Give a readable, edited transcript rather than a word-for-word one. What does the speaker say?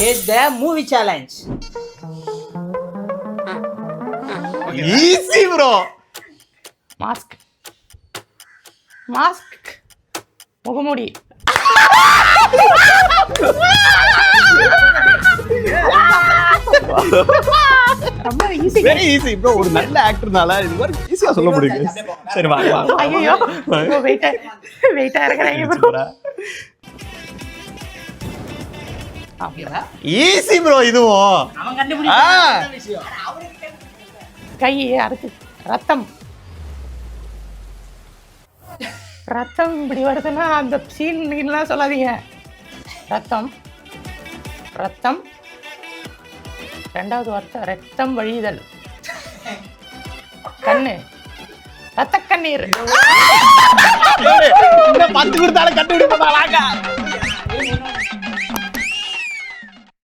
Face the movie challenge. Easy bro. Mask mask முகமூடி ரொம்ப easy. Very easy bro. ஒரு நல்ல ஆக்டர்னால இது மாதிரி ஈஸியா சொல்ல முடியும். சரி வா வா. ஐயோ வெயிட்டா இருக்கிறேன் ப்ரோ. ஈஸி ப்ரோ இதுவும். அவன் கண்டுபிடிச்ச விஷயம். கை அறுத்து ரத்தம் ரத்தம் இப்படி வருதுன்னா அந்த சீன்லாம் சொல்லாதீங்க. ரத்தம் ரத்தம் ரெண்டாவது வார்த்தை ரத்தம் வழிதல். கண்ணு ரத்த கண்ணீர். இந்த 10 கொடுத்தாலும் கண்டுபிடிப்பா.